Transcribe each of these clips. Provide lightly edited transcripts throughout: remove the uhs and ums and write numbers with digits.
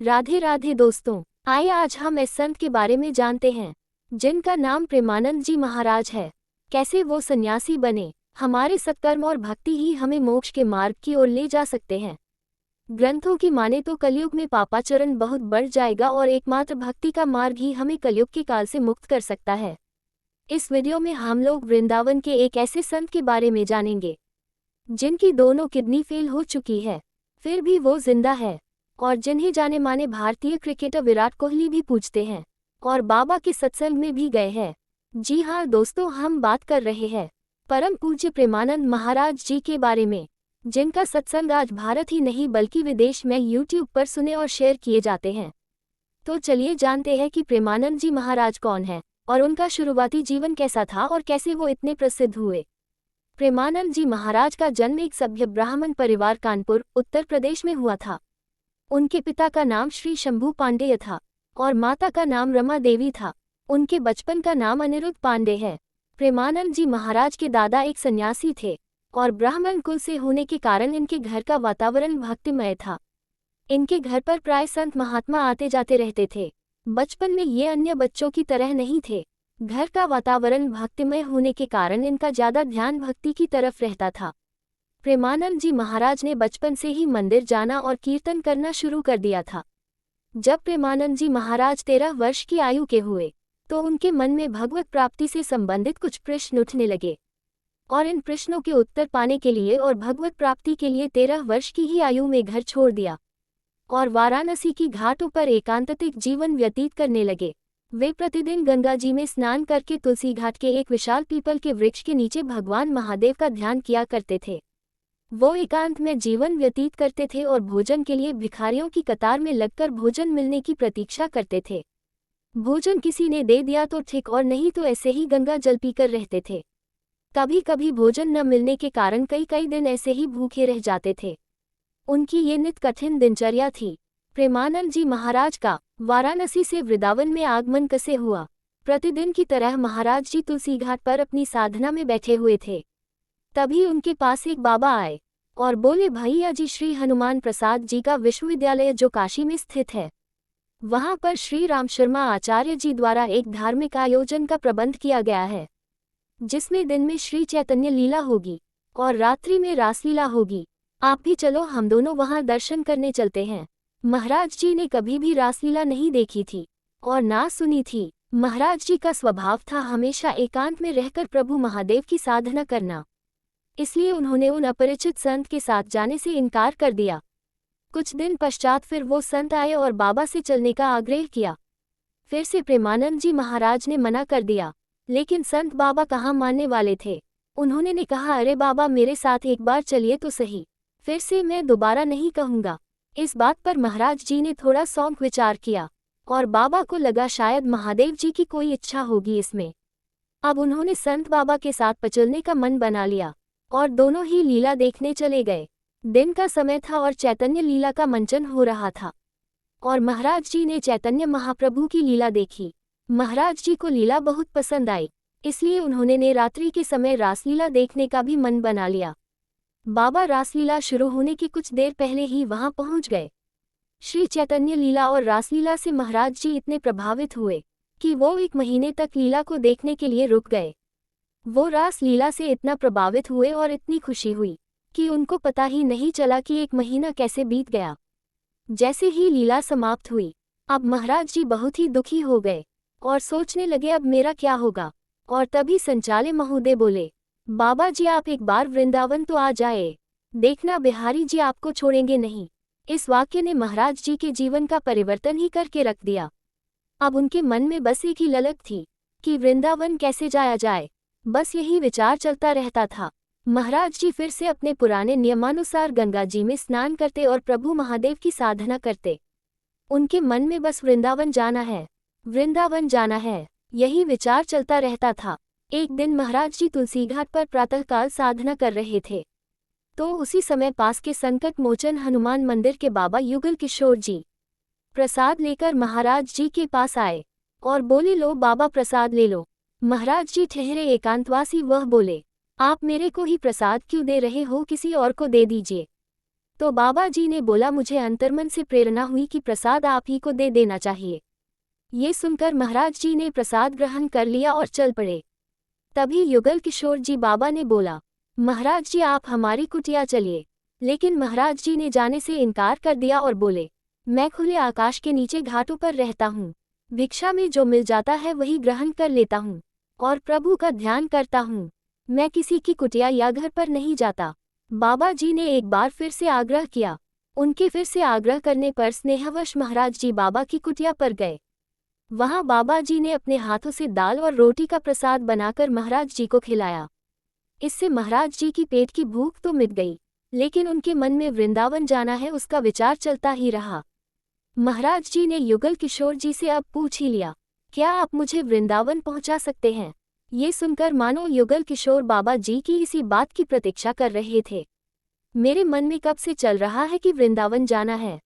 राधे राधे दोस्तों, आइए आज हम इस संत के बारे में जानते हैं जिनका नाम प्रेमानंद जी महाराज है। कैसे वो सन्यासी बने। हमारे सत्कर्म और भक्ति ही हमें मोक्ष के मार्ग की ओर ले जा सकते हैं। ग्रंथों की माने तो कलयुग में पापाचरण बहुत बढ़ जाएगा और एकमात्र भक्ति का मार्ग ही हमें कलयुग के काल से मुक्त कर सकता है। इस वीडियो में हम लोग वृंदावन के एक ऐसे संत के बारे में जानेंगे जिनकी दोनों किडनी फेल हो चुकी है, फिर भी वो जिंदा है और जिन्हें जाने माने भारतीय क्रिकेटर विराट कोहली भी पूजते हैं और बाबा के सत्संग में भी गए हैं। जी हाँ दोस्तों, हम बात कर रहे हैं परम पूज्य प्रेमानंद महाराज जी के बारे में, जिनका सत्संग आज भारत ही नहीं बल्कि विदेश में यूट्यूब पर सुने और शेयर किए जाते हैं। तो चलिए जानते हैं कि प्रेमानंद जी महाराज कौन है और उनका शुरुआती जीवन कैसा था और कैसे वो इतने प्रसिद्ध हुए। प्रेमानंद जी महाराज का जन्म एक सभ्य ब्राह्मण परिवार कानपुर, उत्तर प्रदेश में हुआ था। उनके पिता का नाम श्री शंभू पांडेय था और माता का नाम रमा देवी था। उनके बचपन का नाम अनिरुद्ध पांडे है। प्रेमानंद जी महाराज के दादा एक सन्यासी थे और ब्राह्मण कुल से होने के कारण इनके घर का वातावरण भक्तिमय था। इनके घर पर प्राय संत महात्मा आते जाते रहते थे। बचपन में ये अन्य बच्चों की तरह नहीं थे। घर का वातावरण भक्तिमय होने के कारण इनका ज्यादा ध्यान भक्ति की तरफ रहता था। प्रेमानंद जी महाराज ने बचपन से ही मंदिर जाना और कीर्तन करना शुरू कर दिया था। जब प्रेमानंद जी महाराज 13 वर्ष की आयु के हुए तो उनके मन में भगवत प्राप्ति से संबंधित कुछ प्रश्न उठने लगे और इन प्रश्नों के उत्तर पाने के लिए और भगवत प्राप्ति के लिए 13 वर्ष की ही आयु में घर छोड़ दिया और वाराणसी की घाटों पर एकांतिक जीवन व्यतीत करने लगे। वे प्रतिदिन गंगा जी में स्नान करके तुलसी घाट के एक विशाल पीपल के वृक्ष के नीचे भगवान महादेव का ध्यान किया करते थे। वो एकांत में जीवन व्यतीत करते थे और भोजन के लिए भिखारियों की कतार में लगकर भोजन मिलने की प्रतीक्षा करते थे। भोजन किसी ने दे दिया तो ठीक और नहीं तो ऐसे ही गंगा जल पीकर रहते थे। कभी कभी भोजन न मिलने के कारण कई कई दिन ऐसे ही भूखे रह जाते थे। उनकी ये नित कठिन दिनचर्या थी। प्रेमानंद जी महाराज का वाराणसी से वृंदावन में आगमन कैसे हुआ। प्रतिदिन की तरह महाराज जी तुलसी घाट पर अपनी साधना में बैठे हुए थे। तभी उनके पास एक बाबा आए और बोले, भैया जी, श्री हनुमान प्रसाद जी का विश्वविद्यालय जो काशी में स्थित है, वहां पर श्री राम शर्मा आचार्य जी द्वारा एक धार्मिक आयोजन का प्रबंध किया गया है, जिसमें दिन में श्री चैतन्य लीला होगी और रात्रि में रासलीला होगी। आप भी चलो, हम दोनों वहां दर्शन करने चलते हैं। महाराज जी ने कभी भी रासलीला नहीं देखी थी और ना सुनी थी। महाराज जी का स्वभाव था हमेशा एकांत में रहकर प्रभु महादेव की साधना करना, इसलिए उन्होंने उन अपरिचित संत के साथ जाने से इनकार कर दिया। कुछ दिन पश्चात फिर वो संत आए और बाबा से चलने का आग्रह किया। फिर से प्रेमानंद जी महाराज ने मना कर दिया, लेकिन संत बाबा कहाँ मानने वाले थे। उन्होंने कहा, अरे बाबा, मेरे साथ एक बार चलिए तो सही, फिर से मैं दोबारा नहीं कहूँगा। इस बात पर महाराज जी ने थोड़ा सौंक विचार किया और बाबा को लगा शायद महादेव जी की कोई इच्छा होगी इसमें। अब उन्होंने संत बाबा के साथ पचलने का मन बना लिया और दोनों ही लीला देखने चले गए। दिन का समय था और चैतन्य लीला का मंचन हो रहा था और महाराज जी ने चैतन्य महाप्रभु की लीला देखी। महाराज जी को लीला बहुत पसंद आई, इसलिए उन्होंने रात्रि के समय रासलीला देखने का भी मन बना लिया। बाबा रासलीला शुरू होने की कुछ देर पहले ही वहां पहुंच गए। श्री चैतन्य लीला और रासलीला से महाराज जी इतने प्रभावित हुए कि वो 1 महीने तक लीला को देखने के लिए रुक गए। वो रास लीला से इतना प्रभावित हुए और इतनी खुशी हुई कि उनको पता ही नहीं चला कि 1 महीना कैसे बीत गया। जैसे ही लीला समाप्त हुई, अब महाराज जी बहुत ही दुखी हो गए और सोचने लगे, अब मेरा क्या होगा। और तभी संचालय महोदय बोले, बाबा जी, आप एक बार वृंदावन तो आ जाए, देखना बिहारी जी आपको छोड़ेंगे नहीं। इस वाक्य ने महाराज जी के जीवन का परिवर्तन ही करके रख दिया। अब उनके मन में बस एक ही ललक थी कि वृंदावन कैसे जाया जाए। बस यही विचार चलता रहता था। महाराज जी फिर से अपने पुराने नियमानुसार गंगा जी में स्नान करते और प्रभु महादेव की साधना करते। उनके मन में बस वृंदावन जाना है, वृंदावन जाना है, यही विचार चलता रहता था। एक दिन महाराज जी तुलसी घाट पर प्रातःकाल साधना कर रहे थे, तो उसी समय पास के संकट मोचन हनुमान मंदिर के बाबा युगल किशोर जी प्रसाद लेकर महाराज जी के पास आए और बोले, लो बाबा, प्रसाद ले लो। महाराज जी ठहरे एकांतवासी, वह बोले, आप मेरे को ही प्रसाद क्यों दे रहे हो, किसी और को दे दीजिए। तो बाबा जी ने बोला, मुझे अंतर्मन से प्रेरणा हुई कि प्रसाद आप ही को दे देना चाहिए। ये सुनकर महाराज जी ने प्रसाद ग्रहण कर लिया और चल पड़े। तभी युगल किशोर जी बाबा ने बोला, महाराज जी आप हमारी कुटिया चलिए। लेकिन महाराज जी ने जाने से इनकार कर दिया और बोले, मैं खुले आकाश के नीचे घाटों पर रहता हूँ, भिक्षा में जो मिल जाता है वही ग्रहण कर लेता हूँ और प्रभु का ध्यान करता हूँ। मैं किसी की कुटिया या घर पर नहीं जाता। बाबा जी ने एक बार फिर से आग्रह किया। उनके फिर से आग्रह करने पर स्नेहवश महाराज जी बाबा की कुटिया पर गए। वहां बाबा जी ने अपने हाथों से दाल और रोटी का प्रसाद बनाकर महाराज जी को खिलाया। इससे महाराज जी की पेट की भूख तो मिट गई, लेकिन उनके मन में वृंदावन जाना है उसका विचार चलता ही रहा। महाराज जी ने युगल किशोर जी से अब पूछ ही लिया, क्या आप मुझे वृंदावन पहुंचा सकते हैं? ये सुनकर मानो युगल किशोर बाबा जी की इसी बात की प्रतीक्षा कर रहे थे। मेरे मन में कब से चल रहा है कि वृंदावन जाना है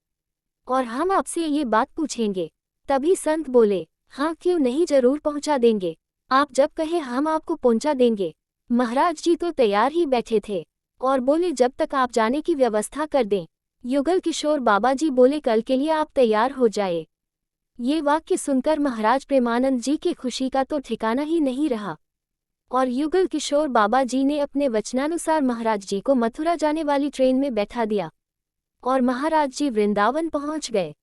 और हम आपसे ये बात पूछेंगे। तभी संत बोले, हाँ क्यों नहीं, जरूर पहुंचा देंगे। आप जब कहे हम आपको पहुंचा देंगे। महाराज जी तो तैयार ही बैठे थे और बोले, जब तक आप जाने की व्यवस्था कर दें। युगल किशोर बाबा जी बोले, कल के लिए आप तैयार हो जाए। ये वाक्य सुनकर महाराज प्रेमानंद जी की खुशी का तो ठिकाना ही नहीं रहा और युगल किशोर बाबा जी ने अपने वचनानुसार महाराज जी को मथुरा जाने वाली ट्रेन में बैठा दिया और महाराज जी वृंदावन पहुंच गए।